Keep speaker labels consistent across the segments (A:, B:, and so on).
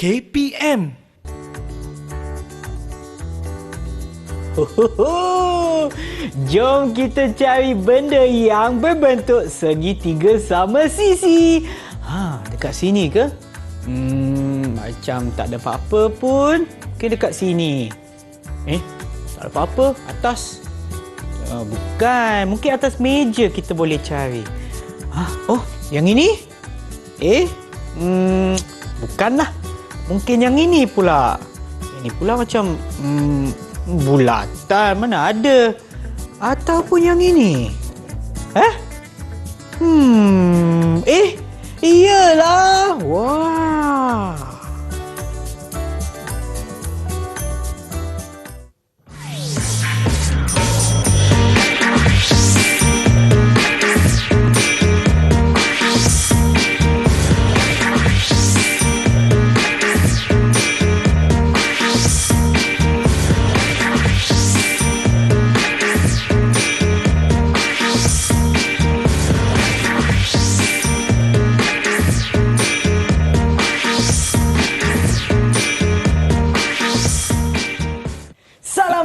A: KPM.
B: Jom kita cari benda yang berbentuk segitiga sama sisi. Dekat sini ke? Macam tak ada apa-apa pun. Mungkin dekat sini. Tak ada apa-apa. Atas. Bukan. Mungkin atas meja kita boleh cari. Yang ini? Bukanlah. Mungkin yang ini pula. Ini pula macam bulatan. Mana ada? Ataupun yang ini? Iyalah. Wah.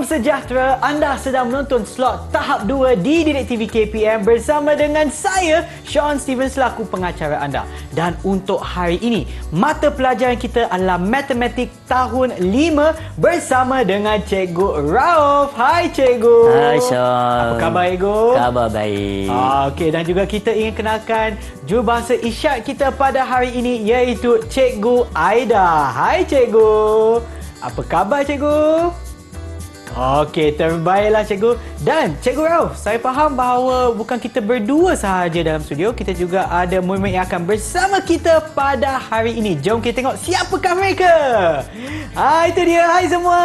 B: Sejahtera, anda sedang menonton slot tahap 2 di Didik TV KPM bersama dengan saya, Sean Steven, selaku pengacara anda. Dan untuk hari ini, mata pelajaran kita adalah Matematik tahun 5 bersama dengan Cikgu Rauf. Hai Cikgu.
C: Hai Sean.
B: Apa khabar Cikgu?
C: Khabar baik.
B: Okey, dan juga kita ingin kenalkan jurubahasa isyarat kita pada hari ini, iaitu Cikgu Aida. Hai Cikgu. Apa khabar Cikgu? Okey, terbaiklah Cikgu. Dan Cikgu Rauf, saya faham bahawa bukan kita berdua sahaja dalam studio. Kita juga ada murid-murid yang akan bersama kita pada hari ini. Jom kita tengok siapakah mereka. Itu dia. Hai semua.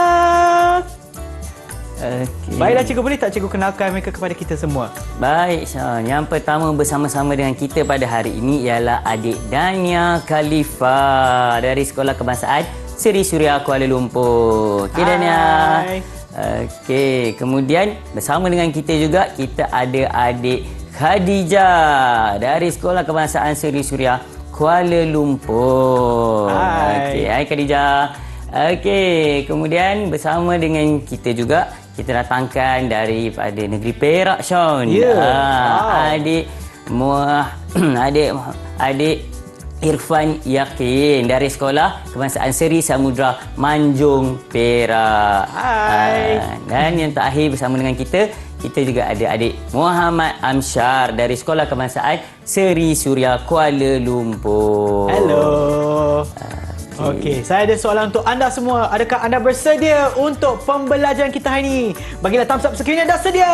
C: Okay.
B: Baiklah Cikgu, boleh tak Cikgu kenalkan mereka kepada kita semua?
C: Baik Sean. Yang pertama bersama-sama dengan kita pada hari ini ialah adik Dania Khalifa dari Sekolah Kebangsaan Seri Suria Kuala Lumpur. Okey Dania. Okey, kemudian bersama dengan kita juga kita ada adik Khadijah dari Sekolah Kebangsaan Seri Suria Kuala Lumpur. Okey, hai Khadijah. Okey, kemudian bersama dengan kita juga kita datangkan daripada negeri Perak, Sean. Adik Irfan Yakin dari Sekolah Kebangsaan Seri Samudra Manjung Perak.
B: Hai.
C: Dan yang terakhir bersama dengan kita juga ada adik Muhammad Amsyar dari Sekolah Kebangsaan Seri Suria Kuala Lumpur.
B: Hello. Okey, saya ada soalan untuk anda semua. Adakah anda bersedia untuk pembelajaran kita hari ini? Bagilah thumbs up sekiranya anda sedia.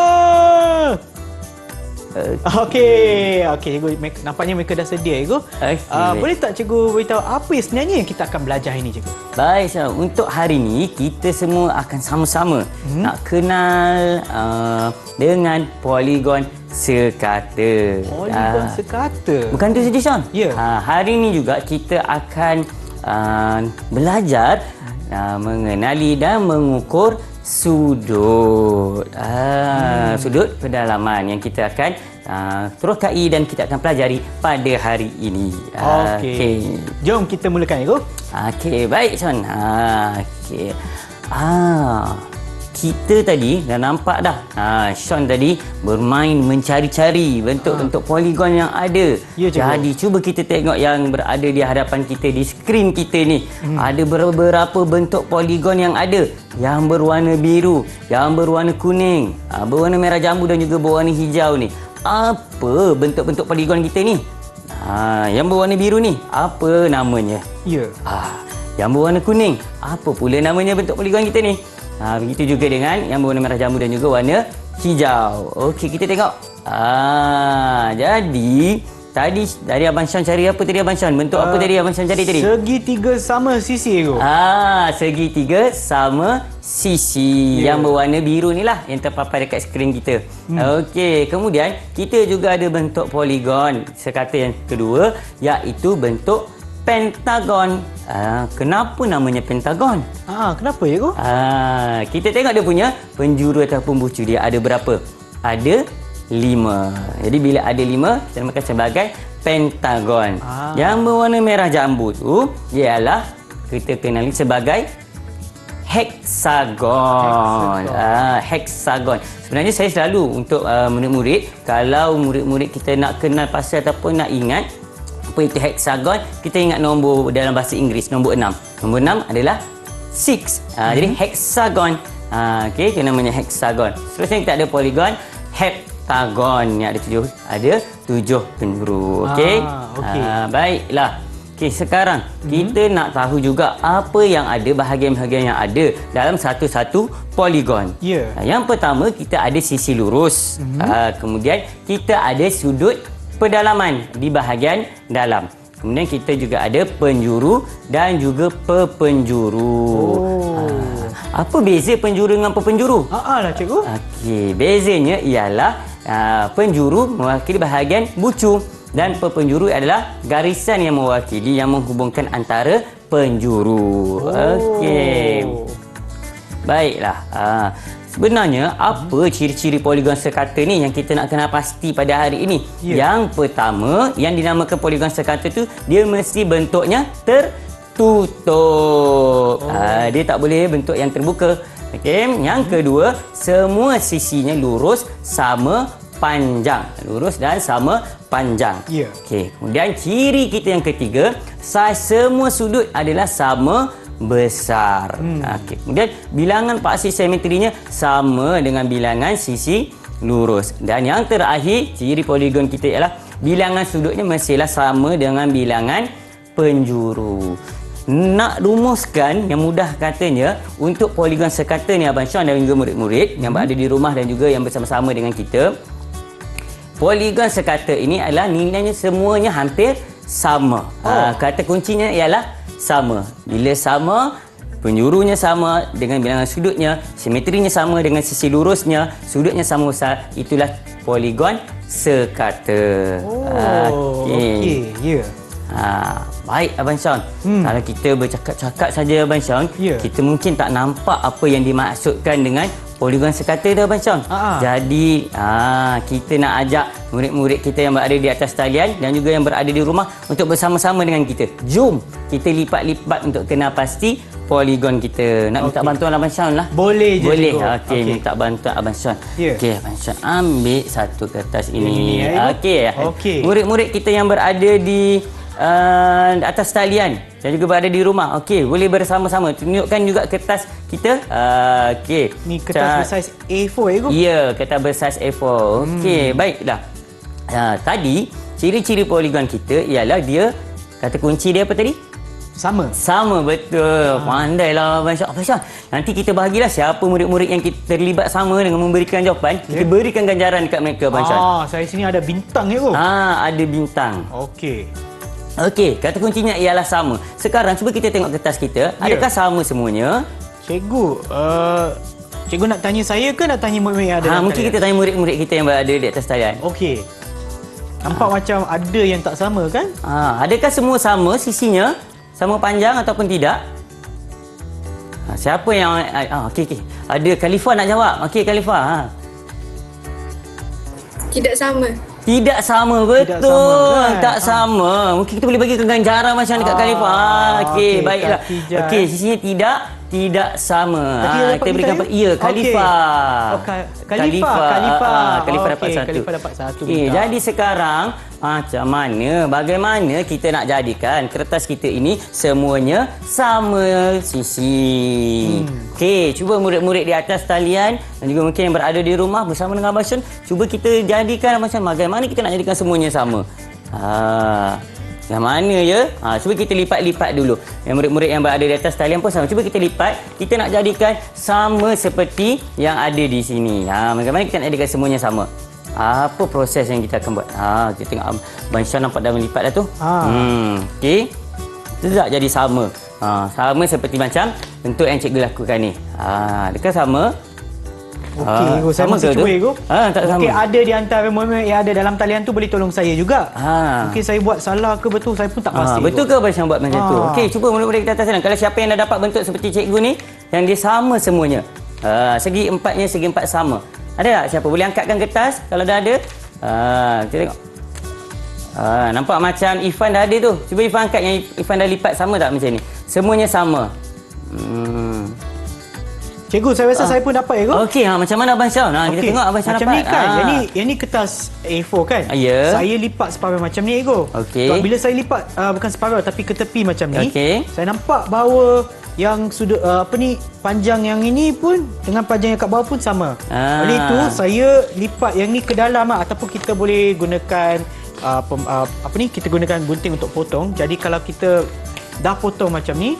B: Okey, Cikgu, nampaknya mereka dah sedia, Cikgu. Boleh tak Cikgu beritahu apa sebenarnya yang kita akan belajar hari ini, Cikgu?
C: Baik, Syah. Untuk hari ini, kita semua akan sama-sama nak kenal dengan poligon sekata.
B: Poligon sekata?
C: Bukan tu saja, Syah.
B: Ya.
C: Hari ini juga kita akan belajar mengenali dan mengukur sudut. Sudut pedalaman yang kita akan terus kai dan kita akan pelajari pada hari ini.
B: Okey. Jom kita mulakan, Cikgu.
C: Okey, baik Sean. Okey. Kita tadi dah nampak dah. Sean tadi bermain mencari-cari bentuk-bentuk poligon yang ada.
B: Ya, Cikgu.
C: Jadi cuba kita tengok yang berada di hadapan kita di skrin kita ni. Ada beberapa bentuk poligon yang ada. Yang berwarna biru, yang berwarna kuning, berwarna merah jambu dan juga berwarna hijau ni. Apa bentuk-bentuk poligon kita ni? Yang berwarna biru ni, apa namanya?
B: Ya.
C: Yang berwarna kuning, apa pula namanya bentuk poligon kita ni? Begitu juga dengan yang berwarna merah jambu dan juga warna hijau. Okey, kita tengok. Jadi tadi dari Abang Sean cari apa tadi Abang Sean? Bentuk apa tadi Abang Sean cari tadi?
B: Segitiga sama sisi, Cikgu.
C: Segitiga sama sisi. Yang berwarna biru ni lah yang terpampang dekat skrin kita. Okey, kemudian kita juga ada bentuk poligon sekata yang kedua, iaitu bentuk pentagon. Kenapa namanya pentagon?
B: Kenapa, Cikgu?
C: Kita tengok dia punya penjuru ataupun bucu dia ada berapa? Ada 5. Jadi bila ada 5, kita namakan sebagai pentagon. Yang berwarna merah jambu tu ialah kita kenali sebagai heksagon. Heksagon. Sebenarnya saya selalu untuk murid-murid, kalau murid-murid kita nak kenal pasal ataupun nak ingat apa itu heksagon, kita ingat nombor dalam bahasa Inggeris, nombor 6. Nombor 6 adalah 6. Jadi heksagon. Okey, itu namanya heksagon. Seterusnya kita ada poligon, heptagon. Yang ada 7 penjuru. Okey. Baiklah. Okey, sekarang kita nak tahu juga apa yang ada, bahagian-bahagian yang ada dalam satu-satu poligon. Yang pertama, kita ada sisi lurus. Kemudian kita ada sudut pedalaman di bahagian dalam. Kemudian kita juga ada penjuru dan juga pepenjuru. Apa beza penjuru dengan pepenjuru?
B: Lah cikgu.
C: Okey, bezanya ialah penjuru mewakili bahagian bucu dan pepenjuru adalah garisan yang mewakili, yang menghubungkan antara penjuru. Okey. Baiklah. Sebenarnya apa ciri-ciri poligon sekata ni yang kita nak kenal pasti pada hari ini? Yang pertama, yang dinamakan poligon sekata tu, dia mesti bentuknya tertutup. Dia tak boleh bentuk yang terbuka. Okey. Yang kedua, semua sisinya lurus sama panjang. Lurus dan sama panjang. Okey. Kemudian ciri kita yang ketiga, saiz semua sudut adalah sama besar. Okey. Kemudian bilangan paksi simetrinya sama dengan bilangan sisi lurus. Dan yang terakhir, ciri poligon kita ialah bilangan sudutnya mestilah sama dengan bilangan penjuru. Nak rumuskan yang mudah katanya untuk poligon sekata ni Abang Syam dan juga murid-murid yang berada di rumah dan juga yang bersama-sama dengan kita, poligon sekata ini adalah nilainya semuanya hampir sama. Kata kuncinya ialah sama. Bila sama, penjurunya sama dengan bilangan sudutnya, simetrinya sama dengan sisi lurusnya, sudutnya sama besar, itulah poligon sekata. Okey. Baik Abang Syam. Kalau kita bercakap-cakap saja Abang Syam, kita mungkin tak nampak apa yang dimaksudkan dengan poligon sekata tu Abang Syam. Jadi kita nak ajak murid-murid kita yang berada di atas talian dan juga yang berada di rumah untuk bersama-sama dengan kita. Jom kita lipat-lipat untuk kenal pasti poligon kita. Nak minta bantuan Abang Syam lah?
B: Boleh je.
C: Boleh. Okey, minta bantuan Abang Syam. Okey, Abang Syam ambil satu kertas ini. Okey. Murid-murid kita yang berada di atas talian dan juga berada di rumah. Okey, boleh bersama-sama tunjukkan juga kertas kita. Okey.
B: Ni kertas bersaiz A4 ya, Guru?
C: Ya, kertas bersaiz A4. Okey, baiklah. Tadi ciri-ciri poligon kita ialah dia, kata kunci dia apa tadi? Sama, betul. Pandailah Abang Syam. Abang Syam, nanti kita bahagilah siapa murid-murid yang kita terlibat sama dengan memberikan jawapan. Kita berikan ganjaran dekat mereka Abang Syam.
B: Saya sini ada bintang ya, Guru?
C: Ada bintang. Okey, kata kuncinya ialah sama. Sekarang cuba kita tengok kertas kita. Adakah sama semuanya?
B: Cikgu, cikgu nak tanya saya ke nak tanya murid-murid yang ada?
C: Mungkin kita tanya murid-murid kita yang berada di atas talian.
B: Okey. Nampak macam ada yang tak sama kan?
C: Adakah semua sama sisinya? Sama panjang ataupun tidak? Siapa yang okey. Ada Khalifah nak jawab. Okey Khalifah.
A: Tidak sama.
C: Tidak sama, betul. Tak sama. Mungkin kita boleh bagi ganjaran macam dekat Khalifah. Okey, baiklah. Okey, sisinya tidak sama. Kita berikan Khalifah. Khalifah dapat satu. Okey, jadi sekarang bagaimana kita nak jadikan kertas kita ini semuanya sama sisi. Okey, cuba murid-murid di atas talian dan juga mungkin yang berada di rumah bersama dengan Abang Syam, cuba kita jadikan macam bagaimana kita nak jadikan semuanya sama. Yang mana ya? Cuba kita lipat-lipat dulu. Yang murid-murid yang berada di atas talian pun sama. Cuba kita lipat. Kita nak jadikan sama seperti yang ada di sini. Bagaimana kita nak jadikan semuanya sama? Apa proses yang kita akan buat? Kita tengok Abang Syam nampak dah melipat dah tu. Okey. Tidak jadi sama. Sama seperti macam bentuk yang cikgu lakukan ni. Adakah sama?
B: Okey, saya masih cuba Ego.
C: Tak sama.
B: Okey, ada di antara murid yang ada dalam talian tu boleh tolong saya juga. Mungkin saya buat salah ke betul, saya pun tak pasti.
C: Betul ke Abang Syam buat macam tu? Okey, cuba murid-murid kita atas sana. Kalau siapa yang dah dapat bentuk seperti cikgu ni, yang dia sama semuanya. Segi empat sama. Ada tak siapa? Boleh angkatkan kertas kalau dah ada. Kita tengok. Nampak macam Ifan dah ada tu. Cuba Ifan angkat yang Ifan dah lipat sama tak macam ni? semuanya sama.
B: Cikgu, saya rasa saya pun dapat, cikgu.
C: Okey, macam mana Abang Syam? Kita tengok Abang Syam
B: macam
C: dapat.
B: ni kan. Yang ni kertas A4 kan?
C: Ya.
B: Saya lipat separuh macam ni, cikgu.
C: Okey.
B: Bila saya lipat bukan separuh tapi ke tepi macam ni,
C: Okey.
B: saya nampak bahawa yang sudut panjang yang ini pun dengan panjang yang kat bawah pun sama. Oleh itu saya lipat yang ni ke dalam ataupun kita boleh gunakan kita gunakan gunting untuk potong. Jadi kalau kita dah potong macam ni,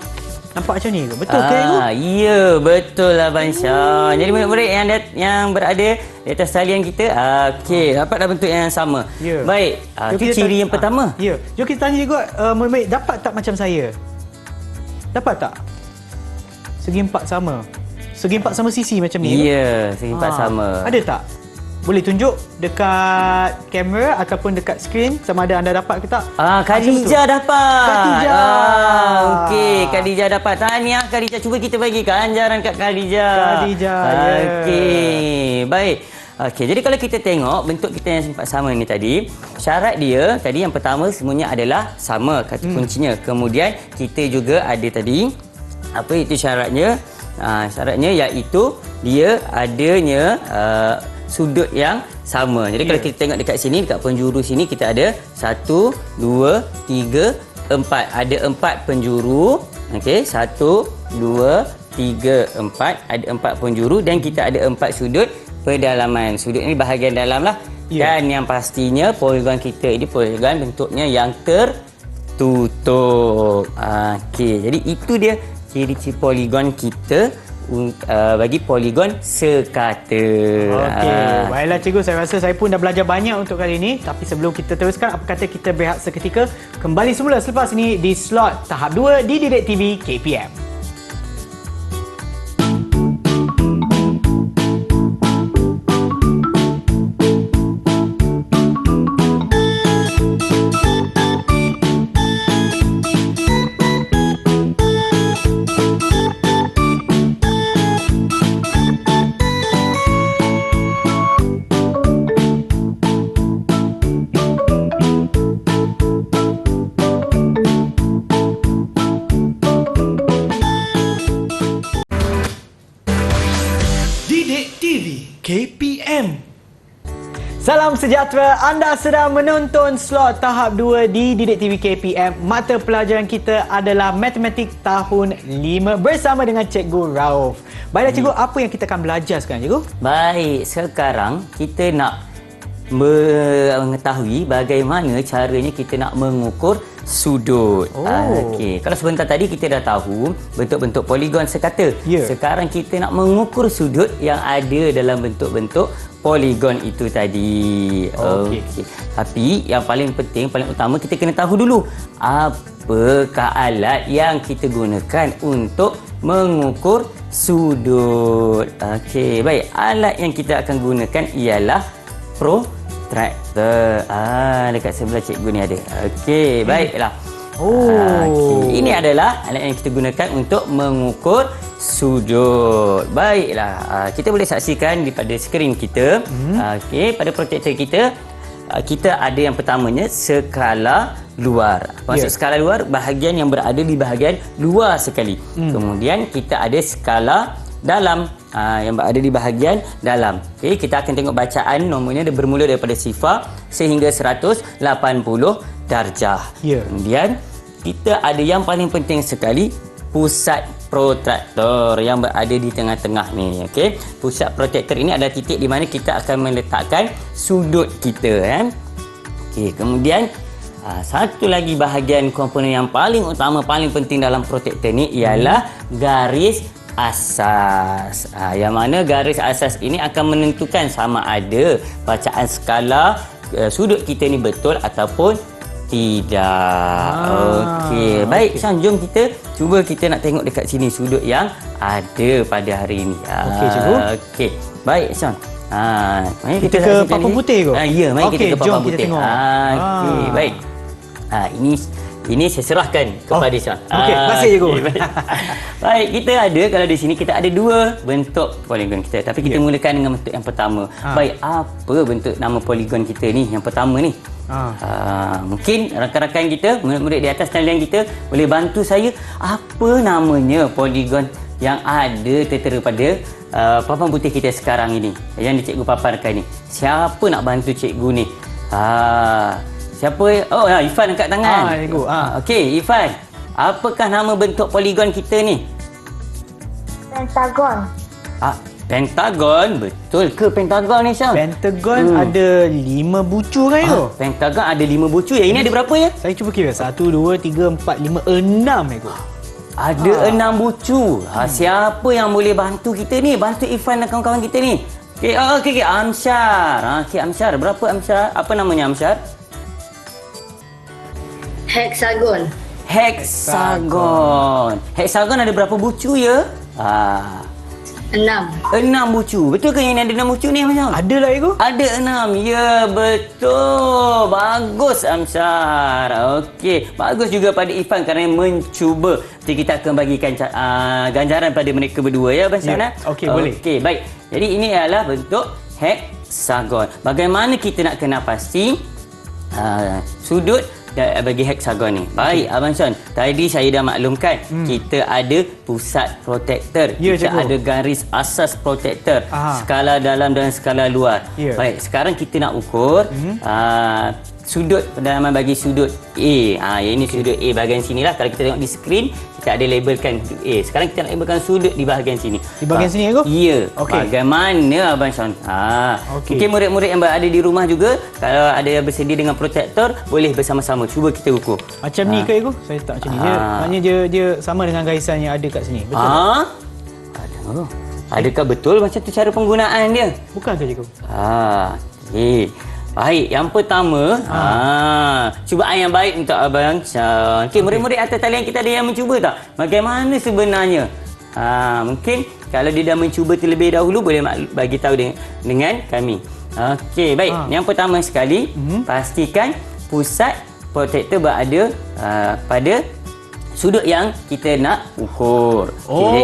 B: nampak macam ni ke? Betul ke, cikgu?
C: Ya, betul Abang Syam. Jadi murid-murid yang berada di atas talian kita, okey, dapatlah bentuk yang sama.
B: Ya.
C: Baik, itu ciri yang pertama.
B: Ya. Jom kita tanya, cikgu, murid-murid dapat tak macam saya? Dapat tak? Segi empat sama. Segi empat sama sisi macam ni.
C: Ya, segi empat sama.
B: Ada tak? Boleh tunjuk dekat kamera ataupun dekat skrin sama ada anda dapat ke tak?
C: Khadijah dapat.
B: Khadijah.
C: Okey, Khadijah dapat. Tahniah Khadijah. Cuba kita bagi ganjaran kat Khadijah.
B: Khadijah.
C: Okey, baik. Okey, jadi kalau kita tengok bentuk kita yang sempat sama ni tadi, syarat dia tadi yang pertama semuanya adalah sama kata kuncinya. Kemudian kita juga ada tadi apa itu syaratnya? Syaratnya iaitu dia adanya sudut yang sama. Jadi kalau kita tengok dekat sini, dekat penjuru sini kita ada 1, 2, 3, 4. Ada 4 penjuru. Okey, 1, 2, 3, 4. Ada 4 penjuru dan kita ada 4 sudut pedalaman. Sudut ini bahagian dalam lah. Dan yang pastinya poligon kita ini poligon bentuknya yang tertutup. Okey, jadi itu dia ciri-ciri poligon kita bagi poligon sekata.
B: Okey, baiklah cikgu, saya rasa saya pun dah belajar banyak untuk kali ini. Tapi sebelum kita teruskan, apa kata kita berehat seketika, kembali semula selepas ini di slot tahap 2 di Didik TV KPM. KPM. Salam sejahtera, anda sedang menonton slot tahap 2 di Didik TV KPM. Mata pelajaran kita adalah Matematik tahun 5 bersama dengan Cikgu Rauf. Baiklah cikgu, apa yang kita akan belajar sekarang, cikgu?
C: Baik, sekarang kita nak mengetahui bagaimana caranya kita nak mengukur sudut. Okey, kalau sebentar tadi kita dah tahu bentuk-bentuk poligon sekata. Sekarang kita nak mengukur sudut yang ada dalam bentuk-bentuk poligon itu tadi. Okey. Tapi yang paling penting, paling utama kita kena tahu dulu apakah alat yang kita gunakan untuk mengukur sudut. Okey, baik. Alat yang kita akan gunakan ialah protractor. Dekat sebelah cikgu ni ada. Okey, baiklah. Okay. Ini adalah alat yang kita gunakan untuk mengukur sudut. Baiklah. Kita boleh saksikan daripada skrin kita. Okey, pada protractor kita, kita ada yang pertamanya skala luar. Maksud skala luar, bahagian yang berada di bahagian luar sekali. Kemudian kita ada skala dalam, yang berada di bahagian dalam. Okey, kita akan tengok bacaan nomornya dia bermula daripada 0 sehingga 180 darjah. Kemudian kita ada yang paling penting sekali, pusat protractor yang berada di tengah-tengah ni. Okey, pusat protractor ini adalah titik di mana kita akan meletakkan sudut kita. Okey, kemudian satu lagi bahagian komponen yang paling utama, paling penting dalam protractor ni ialah garis asas. Yang mana garis asas ini akan menentukan sama ada bacaan skala sudut kita ni betul ataupun tidak. Okey, baik Syam, jom kita nak tengok dekat sini sudut yang ada pada hari ini.
B: Okey cikgu.
C: Okey, baik Syam.
B: Mari kita ke papan putih ke?
C: Ya, mari kita ke papan putih.
B: Jom kita tengok.
C: Okey, baik. Ini ini saya serahkan kepada Syah.
B: Okey, terima kasih cikgu.
C: Okey, baik. Baik, kita ada, kalau di sini kita ada dua bentuk poligon kita. Tapi kita mulakan dengan bentuk yang pertama. Baik, apa bentuk nama poligon kita ni? Yang pertama ni. Mungkin rakan-rakan kita, murid-murid di atas talian kita boleh bantu saya, apa namanya poligon yang ada tertera pada papan putih kita sekarang ini, yang cikgu paparkan ni. Siapa nak bantu cikgu ni? Siapa? Ifan angkat tangan.
B: Cikgu.
C: Okey, Ifan. Apakah nama bentuk poligon kita ni?
A: Pentagon.
C: Pentagon. Betul ke pentagon ni, Syam?
B: Pentagon ada 5 bucu kan itu?
C: Pentagon ada 5 bucu. Yang ini ada berapa ya?
B: Saya cuba kira. 1, 2, 3, 4, 5, 6 cikgu.
C: Ada 6 bucu. Siapa yang boleh bantu kita ni? Bantu Ifan dan kawan-kawan kita ni. Okey, Amsyar. Okey, Amsyar. Berapa Amsyar? Apa namanya Amsyar?
A: Hexagon.
C: Hexagon. Hexagon ada berapa bucu ya?
A: 6.
C: 6 bucu. Betul ke yang ada 6 bucu ni, Amsyar?
B: Ada lah cikgu.
C: Ada 6. Ya, betul. Bagus, Amsyar. Okey. Bagus juga pada Ifan kerana mencuba. Nanti kita akan bagikan ganjaran pada mereka berdua ya, Abang Syar.
B: Okey, boleh.
C: Okey, baik. Jadi ini adalah bentuk hexagon. Bagaimana kita nak kena pasti sudut bagi hexagon ni? Baik, Abang Syar. Tadi saya dah maklumkan kita ada pusat protektor.
B: Ya,
C: kita
B: cikgu.
C: ada garis asas protektor. Skala dalam dan skala luar.
B: Ya.
C: Baik, sekarang kita nak ukur sudut pendalaman bagi sudut A. Yang ini sudut A bahagian sini lah. Kalau kita tengok di skrin, kita ada labelkan A. Sekarang kita nak labelkan sudut di bahagian sini.
B: Di bahagian sini, cikgu?
C: Ya.
B: Okey.
C: Bagaimana, Abang Syam?
B: Okey.
C: Mungkin murid-murid yang berada di rumah juga, kalau ada yang bersedia dengan protektor, boleh bersama-sama. Cuba kita ukur.
B: Macam ni ke cikgu? Saya tak macam ni. Maknanya dia sama dengan garisan yang ada kat sini. Betul?
C: Aduh. Adakah betul macam tu cara penggunaan dia?
B: Bukan ke cikgu?
C: Okey. Baik, yang pertama, cubaan yang baik untuk Abang Syam. Okey, murid-murid atas talian kita ada yang mencuba tak? Bagaimana sebenarnya? Mungkin kalau dia dah mencuba terlebih dahulu, boleh bagi tahu dengan kami. Okey, baik. Yang pertama sekali, pastikan pusat protektor berada pada sudut yang kita nak ukur. Okay.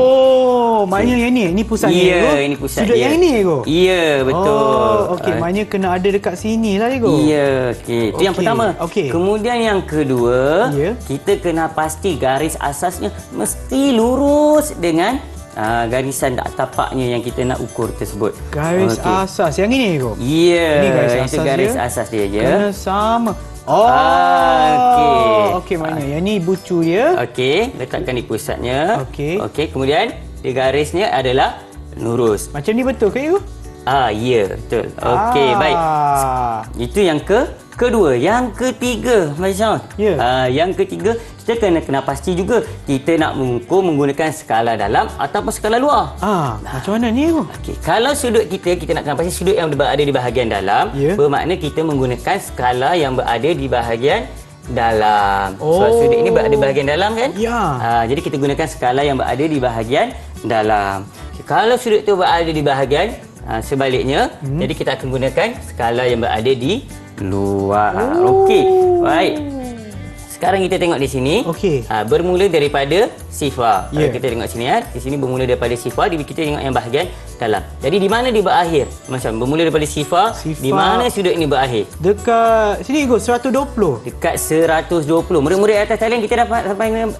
B: Maknanya yang ni. Ini pusatnya.
C: Ya, ini pusat
B: sudut
C: dia.
B: yang ini, cikgu?
C: Ya, betul.
B: Okey, maknanya kena ada dekat sini lah, cikgu.
C: Ya, okey. Itu yang pertama.
B: Okey.
C: Kemudian yang kedua, kita kena pasti garis asasnya mesti lurus dengan garisan tapaknya yang kita nak ukur tersebut.
B: Garis asas yang ini, cikgu?
C: Ya,
B: Ini garis
C: itu
B: asas
C: garis
B: dia.
C: asas dia je.
B: Kena sama. Okey, maknanya yang ni bucu dia.
C: Okey, letakkan di pusatnya.
B: Okey.
C: Okey, kemudian di garisnya adalah lurus.
B: Macam ni betul ke, cikgu?
C: Ya, betul. Okey, baik. Itu yang kedua. Yang ketiga, Macam yang ketiga, kita kena pasti juga kita nak mengukur menggunakan skala dalam ataupun skala luar.
B: Macam mana ni, cikgu?
C: Okey, kalau sudut kita nak kena pasti sudut yang berada di bahagian dalam, bermakna kita menggunakan skala yang berada di bahagian dalam. Sebab sudut ini berada di bahagian dalam kan?
B: Ya.
C: Jadi kita gunakan skala yang berada di bahagian dalam. Okay, kalau sudut itu berada di bahagian sebaliknya, jadi kita akan gunakan skala yang berada di luar. Okey, baik. Sekarang kita tengok di sini.
B: Okey.
C: Bermula daripada sifar. Kalau kita tengok sini di sini bermula daripada sifar, kita tengok yang bahagian dalam. Jadi di mana dia berakhir? Macam bermula daripada sifar, di mana sudut ini berakhir?
B: Dekat sini, cikgu, 120.
C: Dekat 120. Murid-murid atas talian kita dapat sampai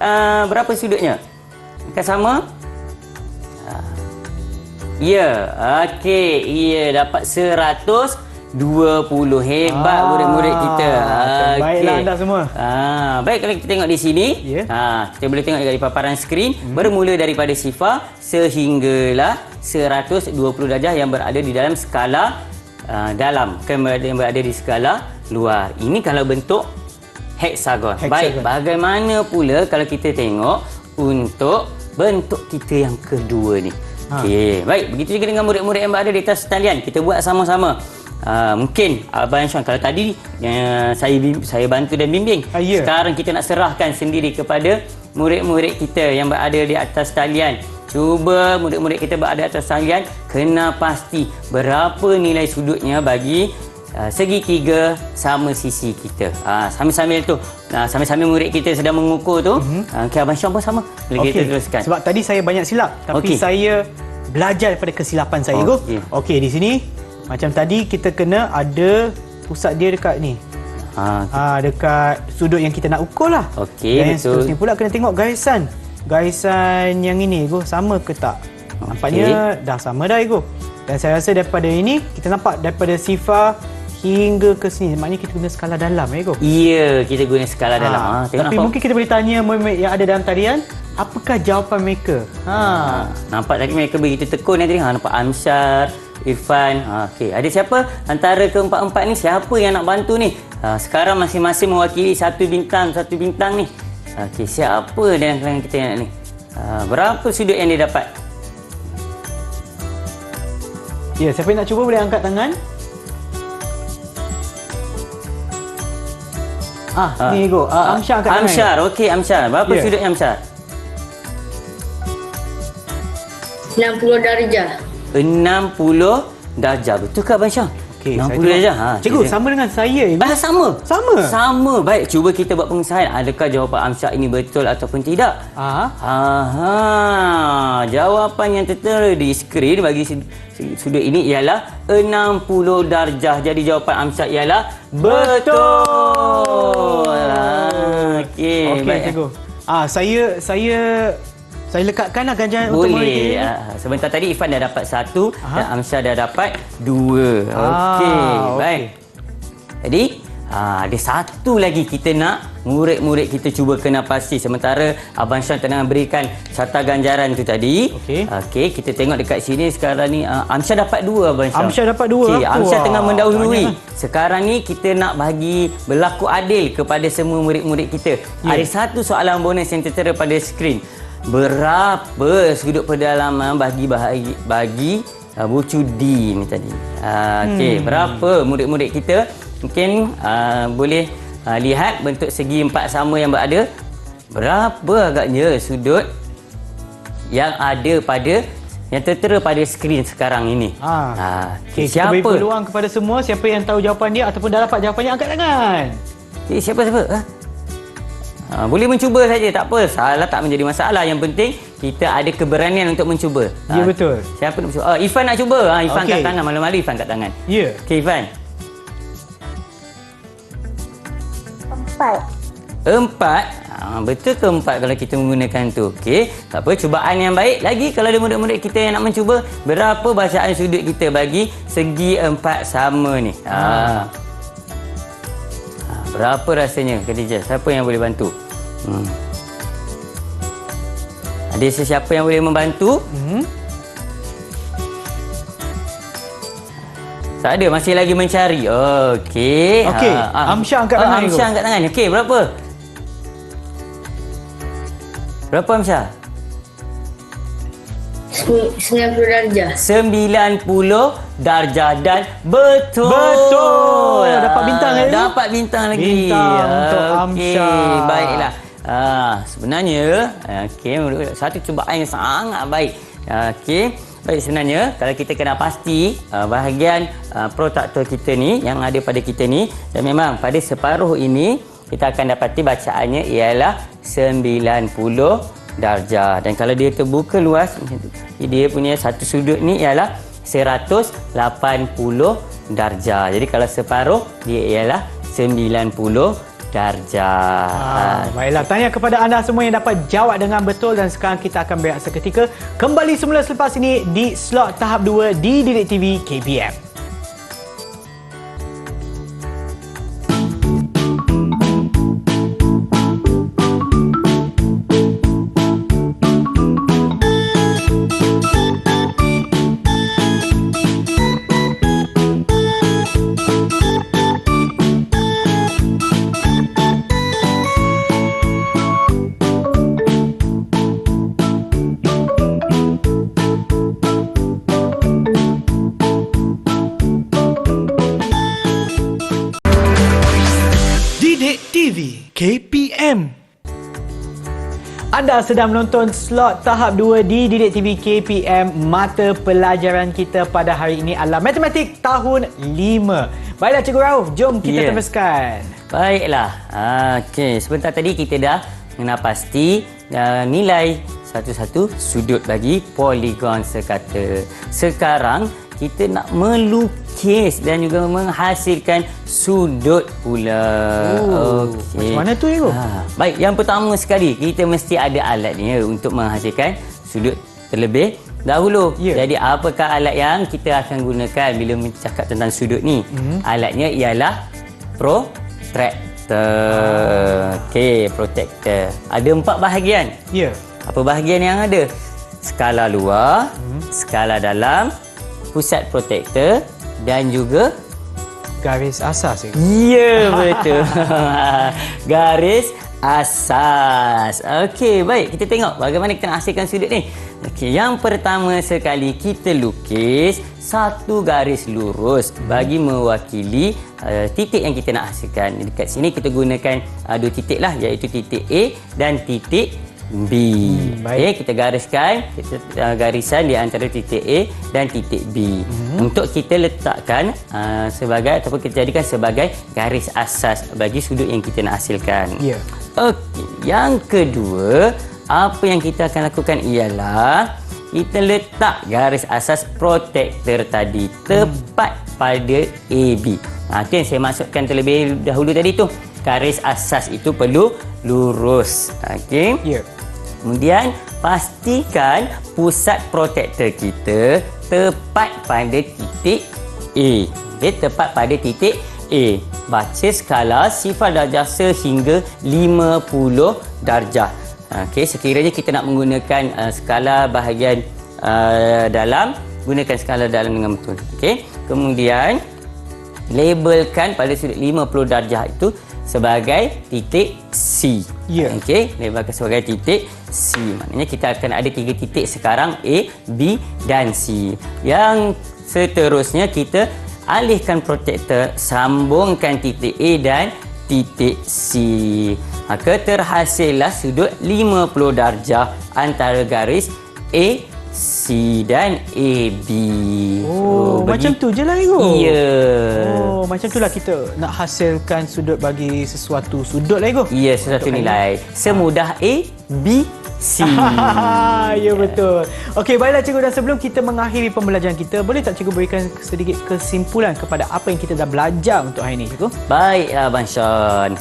C: berapa sudutnya? Dekat sama? Ya, okey. Ya, dapat 120. Hebat murid-murid kita.
B: Baiklah anda semua.
C: Baik, kalau kita tengok di sini, kita boleh tengok di paparan skrin, bermula daripada sifar sehinggalah 120 darjah yang berada di dalam skala dalam, yang berada di skala luar. Ini kalau bentuk hexagon. Baik, bagaimana pula kalau kita tengok untuk bentuk kita yang kedua ni? Okey, baik, begitu juga dengan murid-murid yang berada di atas talian. Kita buat sama-sama. Mungkin Abang Syam, kalau tadi saya bantu dan bimbing, sekarang kita nak serahkan sendiri kepada murid-murid kita yang berada di atas talian. Cuba murid-murid kita berada di atas talian kena pasti berapa nilai sudutnya bagi segitiga sama sisi kita. Sambil-sambil tu, sambil-sambil murid kita sedang mengukur tu, okey, Abang Syam pun sama. Boleh kita teruskan.
B: Sebab tadi saya banyak silap, tapi saya belajar daripada kesilapan saya. Okey, di sini macam tadi kita kena ada pusat dia dekat ni. Dekat sudut yang kita nak ukur lah.
C: Okey,
B: dan
C: betul.
B: yang seterusnya pula kena tengok garisan yang ini sama ke tak. Nampaknya dah sama dah dan saya rasa daripada ini kita nampak daripada sifar hingga ke sini, maknanya kita guna skala dalam
C: Ya, kita guna skala dalam.
B: Tapi mungkin kita boleh tanya murid yang ada dalam talian, apakah jawapan mereka?
C: Nampak tadi mereka begitu tekun tadi. Nampak Amsyar, Irfan. Okey, ada siapa antara keempat-empat ni, siapa yang nak bantu ni? Sekarang masing-masing mewakili satu bintang ni. Okey, siapa dalam kalangan kita yang nak ni? Berapa sudut yang dia dapat?
B: Ya, siapa yang nak cuba boleh angkat tangan. Ni Amsyar angkat tangan.
C: Amsyar, okey Amsyar. Berapa sudut Amsyar?
A: 60 darjah.
C: 60 darjah. Betul ke Abang Syam?
B: Okey,
C: 60 darjah.
B: Cikgu, sama dengan saya.
C: Sama.
B: Sama.
C: Baik, cuba kita buat pengesahan. Adakah jawapan Amsyar ini betul ataupun tidak? Jawapan yang tertera di skrin bagi sudut ini ialah 60 darjah. Jadi jawapan Amsyar ialah betul. Okey, baik.
B: Cikgu. Saya lekatkanlah ganjaran untuk
C: boleh. Sebentar tadi Irfan dah dapat 1 dan Amsyar dah dapat 2. Okey, baik. Jadi ada satu lagi kita nak murid-murid kita cuba kena pasti. Sementara Abang Syam tengah berikan carta ganjaran tu tadi. Okey, kita tengok dekat sini sekarang ni Amsyar dapat 2 Abang Syam.
B: Amsyar dapat 2.
C: Amsyar tengah mendahului. Sekarang ni kita nak bagi berlaku adil kepada semua murid-murid kita. Ada satu soalan bonus yang tertera pada skrin. Berapa sudut pedalaman bagi bucu D ni tadi? Okey, berapa murid-murid kita? Mungkin boleh lihat bentuk segi 4 sama yang berada. Berapa agaknya sudut yang ada yang tertera pada skrin sekarang ini?
B: Okey, kita beri peluang kepada semua. Siapa yang tahu jawapan dia ataupun dah dapat jawapannya, angkat tangan.
C: Okey, siapa? Boleh mencuba saja, tak apa. Salah tak menjadi masalah. Yang penting kita ada keberanian untuk mencuba.
B: Ya, betul.
C: Siapa nak cuba? Irfan nak cuba. Irfan kat tangan. Malu-malu Irfan kat tangan.
B: Ya.
C: Okey, Irfan. 4. Betul ke 4 kalau kita menggunakan tu? Okey, tak apa, cubaan yang baik. Lagi kalau ada murid-murid kita yang nak mencuba, berapa bacaan sudut kita bagi segi 4 sama ni? Berapa rasanya, Khadijah? Siapa yang boleh bantu? Ada sesiapa yang boleh membantu? Tak ada, masih lagi mencari. Okey.
B: Amsyar angkat tangan.
C: Amsyar angkat tangan. Okey, berapa? Berapa Amsyar?
A: 90 darjah.
C: 90 darjah dan betul.
B: Dapat bintang lagi.
C: Dapat bintang lagi.
B: Bintang untuk Amsyar.
C: Baiklah. Sebenarnya, satu cubaan yang sangat baik. Baik, sebenarnya kalau kita kena pasti bahagian protraktor kita ni yang ada pada kita ni, dan memang pada separuh ini kita akan dapati bacaannya ialah 90 darjah. Dan kalau dia terbuka luas, dia punya satu sudut ni ialah 180 darjah. Jadi kalau separuh dia ialah 90 darjah.
B: Baiklah, tanya kepada anda semua yang dapat jawab dengan betul, dan sekarang kita akan berehat seketika. Kembali semula selepas ini di slot tahap 2 di Didik TV KPM. KPM. Anda sedang menonton slot tahap 2 di Didik TV KPM. Mata pelajaran kita pada hari ini adalah Matematik tahun 5. Baiklah Cikgu Rauf, jom kita teruskan.
C: Baiklah. Okey, sebentar tadi kita dah mengenal pasti nilai satu-satu sudut bagi poligon sekata. Sekarang kita nak melukis dan juga menghasilkan sudut pula.
B: Macam mana tu, Cikgu?
C: Baik, yang pertama sekali kita mesti ada alatnya untuk menghasilkan sudut terlebih dahulu. Jadi apakah alat yang kita akan gunakan bila bercakap tentang sudut ni? Alatnya ialah protractor. Okey, protractor. Ada 4 bahagian. Apa bahagian yang ada? Skala luar, skala dalam, pusat protractor dan juga
B: garis asas.
C: Ya, betul. Garis asas. Okey, baik. Kita tengok bagaimana kita nak hasilkan sudut ni. Okey, yang pertama sekali kita lukis satu garis lurus bagi mewakili titik yang kita nak hasilkan. Dekat sini kita gunakan 2 titik lah, iaitu titik A dan titik B. Baik, kita gariskan garisan di antara titik A dan titik B untuk kita letakkan sebagai ataupun kita jadikan sebagai garis asas bagi sudut yang kita nak hasilkan. Okey, yang kedua, apa yang kita akan lakukan ialah kita letak garis asas protractor tadi tepat pada AB. Itu yang saya masukkan terlebih dahulu tadi tu. Garis asas itu perlu lurus. Okey. Kemudian pastikan pusat protractor kita tepat pada titik A. Okey, tepat pada titik A. Baca skala sifar darjah sehingga 50 darjah. Okey, sekiranya kita nak menggunakan skala bahagian dalam, gunakan skala dalam dengan betul. Okey. Kemudian labelkan pada sudut 50 darjah itu sebagai titik C. Okey, labelkan sebagai titik C. Maknanya kita akan ada 3 titik sekarang, A, B dan C. Yang seterusnya kita alihkan protractor, sambungkan titik A dan titik C. Maka terhasillah sudut 50 darjah antara garis A, C dan AB.
B: Macam tu je lah, Cikgu.
C: Ya.
B: Macam tu lah kita nak hasilkan sudut bagi sesuatu sudut lah, Cikgu.
C: Ya, sesuatu nilai. Semudah A, B, C.
B: Ya, betul. Okey, baiklah Cikgu, dan sebelum kita mengakhiri pembelajaran kita, boleh tak Cikgu berikan sedikit kesimpulan kepada apa yang kita dah belajar untuk hari ini, Cikgu?
C: Baiklah, Abang Sean.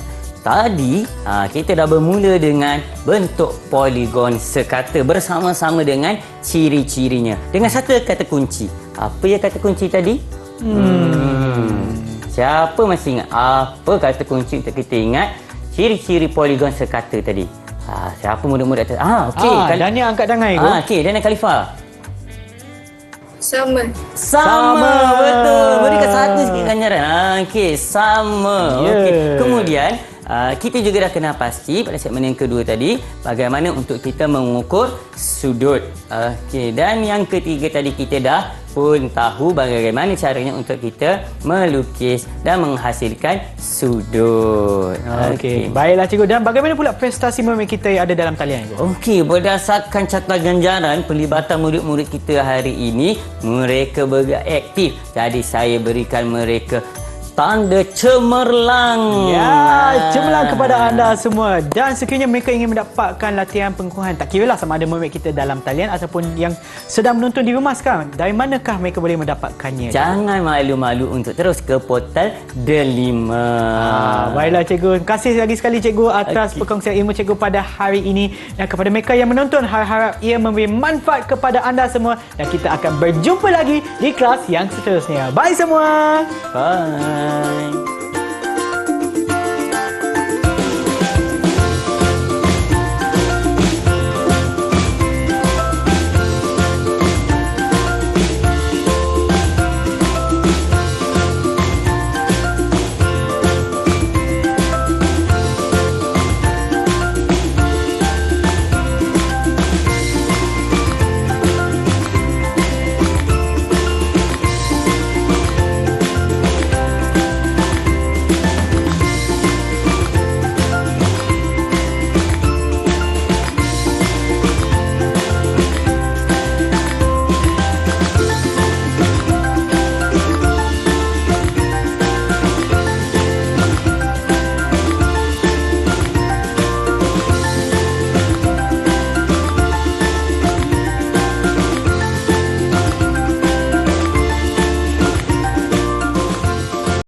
C: Tadi kita dah bermula dengan bentuk poligon sekata bersama-sama dengan ciri-cirinya. Dengan satu kata kunci. Apa ya kata kunci tadi? Siapa masih ingat apa kata kunci untuk kita ingat ciri-ciri poligon sekata tadi? Siapa muda-muda tu? Okey.
B: Dania angkat tangan, Cikgu.
C: Okey, Dania Khalifah.
A: Sama.
C: Betul. Berikan satu sikit ganjaran. Okey, sama. Okey. Kemudian kita juga dah kenal pasti pada segmen yang kedua tadi bagaimana untuk kita mengukur sudut. Okey, dan yang ketiga tadi kita dah pun tahu bagaimana caranya untuk kita melukis dan menghasilkan sudut.
B: Okey, baiklah Cikgu. Dan bagaimana pula prestasi murid kita yang ada dalam talian, Cikgu?
C: Okey, berdasarkan catatan ganjaran pelibatan murid-murid kita hari ini, mereka beraktif. Jadi saya berikan mereka tanda cemerlang.
B: Cemerlang kepada anda semua. Dan sekiranya mereka ingin mendapatkan latihan pengukuhan, tak kiralah sama ada murid kita dalam talian ataupun yang sedang menonton di rumah sekarang, dari manakah mereka boleh mendapatkannya?
C: Jangan malu-malu untuk terus ke portal Delima.
B: Baiklah Cikgu. Terima kasih lagi sekali Cikgu atas perkongsian ilmu Cikgu pada hari ini. Dan kepada mereka yang menonton, harap ia memberi manfaat kepada anda semua. Dan kita akan berjumpa lagi di kelas yang seterusnya. Bye semua.
C: Bye.